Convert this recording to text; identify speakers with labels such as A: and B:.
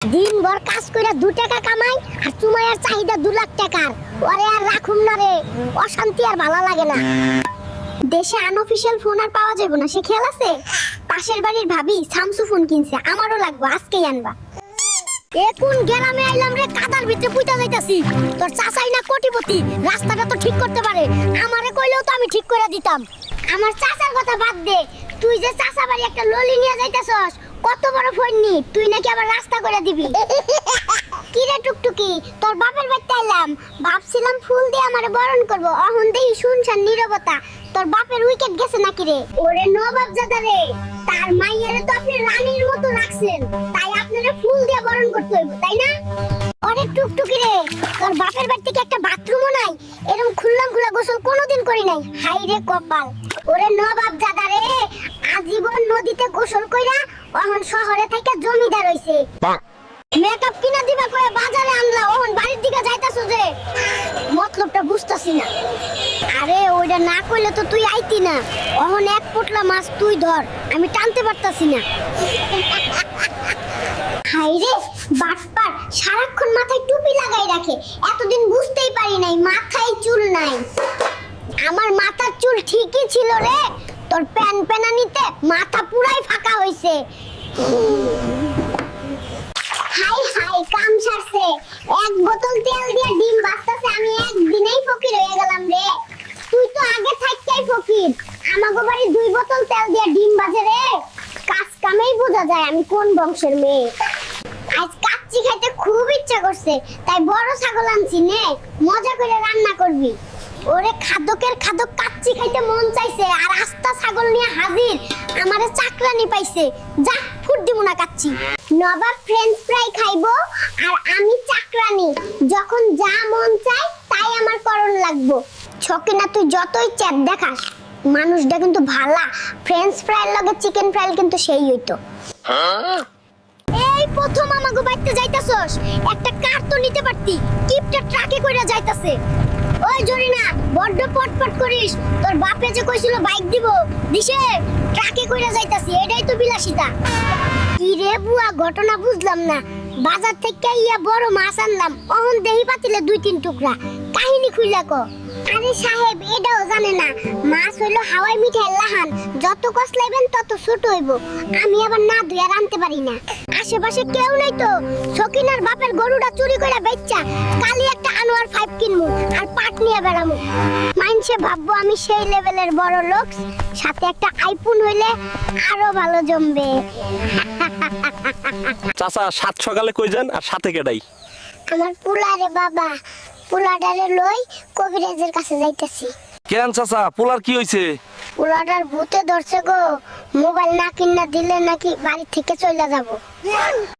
A: দিনভর কাজ কইরা 2 টাকা কামাই আর তোমার চাহিদা 2 লাখ টাকার। ওরে আর রাখুম না রে, অশান্তি আর ভালো লাগে না। দেশে আনঅফিশিয়াল ফোন আর পাওয়া যাবে না, সে খেয়াল আছে? পাশের বাড়ির ভাবি স্যামসুং ফোন কিনছে, আমারও লাগবে, আজকেই আনবা। এখন গ্রামে আইলাম রে, কাদার ভিতরে পুইতা যাইতাছি। তোর চাচাই না কোটিপতি, রাস্তাটা তো ঠিক করতে পারে, আমারে কইলেও তো আমি ঠিক করে দিতাম। আমার চাচার কথা বাদ দে, তুই যে চাচা বাড়ি একটা ললি নিয়ে যাইতাছস, কত বড় ফোন নি, তুই নাকি আবার রাস্তা করে দিবি। কি রে টুকটুকি, তোর বাপের বাড়িতে আইলাম, ভাবছিলাম ফুল দিয়ে আমারে বরণ করব, অহন দেই শুনছান নীরবতা। তোর বাপের উইকেট গেছে নাকি রে? ওরে নবাব জাদা রে, তার মাইয়ারে তো আপনি রানীর মতো রাখছেন, তাই আপনারে ফুল দিয়ে বরণ করতে হইব, তাই না? ওরে টুকটুকি রে, তোর বাপের বাড়ি থেকে একটা বাথরুমও নাই, এরকম খুললাম খুলা গোসল কোনোদিন করি নাই, হাই রে কপাল। ওরে নবাব জাদা রে, আজীবন নদীতে গোসল কইরা অহন শহরে থেকে জমিদার হইছে। মেকআপ কিনা দিবা কয়ে বাজারে আনলা, ওহন বাড়ির দিকে যাইতাছো যে, মতলবটা বুঝতাছি না। আরে ওইটা না কইলে তো তুই আইতি না, ওহন এক পোটলা মাছ তুই ধর, আমি টানতে পারতাছি না। হাই রে বাটপার, সারাক্ষণ মাথায় টুপি লাগাই রাখে, এতদিন বুঝতেই পারি নাই মাথায় চুল নাই। আমার মাথার চুল ঠিকই ছিল রে, তোর প্যান প্যানানিতে মাথা পুরাই ফাঁকা হইছে। হাই হাই, কাম সারছে, এক বোতল তেল দিয়ে ডিম ভাজতাছে, আমি একদিনেই ফকির হয়ে গেলাম রে। তুই তো আগে থাকতেই ফকির, আমাগো বাড়ি 2 বোতল তেল দিয়ে ডিম ভাজে রে, কাজ কামেই বোঝা যায় আমি কোন বংশের মেয়ে। আজ কাচ্চি খাইতে খুব ইচ্ছা করছে, তাই বড় ছাগল আনছি, নে মজা করে রান্না করবি। ওরে খাদকের খাদক, কাচ্চি খাইতে মন চাইছে আর আস্তা ছাগল নিয়ে হাজির, আমারে চাকরানি পাইছে, যা ফুট দিমু না কাচ্চি। নবাব ফ্রেঞ্চ ফ্রাই খাইবো আর আমি চাকরানি, যখন যা মন চাই তাই আমার করণ লাগবো। ছকিনা তুই যতই চ্যাপ দেখাস, মানুষটা কিন্তু ভালা, ফ্রেঞ্চ ফ্রাইয়ের লগে চিকেন ফ্রাই কিন্তু সেই হইতো। এই প্রথম আমাগো বাইতে যাইতাছস, একটা কার তো নিতে পারতি, কিপটা ট্রাকে কইরা যাইতাছে। ওই জরিনা, বড্ড পটপট করিস, তোর বাপে যে কইছিল বাইক দিব, দিছে, ট্রাকে কইরা যাইতাছি, এটাই তো বিলাসিতা। কি রে বুয়া, ঘটনা বুঝলাম না, বাজার থেকে ইয়া বড় মাছ আনলাম, অহন দেহি পাতিলে 2-3 টুকরা, কাহিনী খুইলা ক। আরে সাহেব, এটাও জানে না, মাছ হইলো হাওয়াই মিঠাই লাহান, যত কসলাইবেন তত ছোট হইব, আমি আবার না ধুইয়া রানতে পারি না। আশেপাশে কেউ নাই তো, সকিনার বাপের গরুটা চুরি করে বেচ্চা, কালি একটা আনোয়ার 5 কিনমু আর পাট নিয়ে বেড়ামু, মাইনসে ভাববো আমি সেই লেভেলের বড় লোক, সাথে একটা আইফোন হইলে আরো ভালো জমবে।
B: চাচা, 7 সকালে কই যান আর সাথে কেডাই?
A: আমার পুলারে বাবা, পুলাডারে লই কবিরাজের কাছে যাইতাছি।
B: কেন চাচা, পোলার কি হইছে?
A: পুলাডার ভূতে ধরছে গো, মোবাইল না কিনা দিলে নাকি বাড়ি থেকে চলে যাব।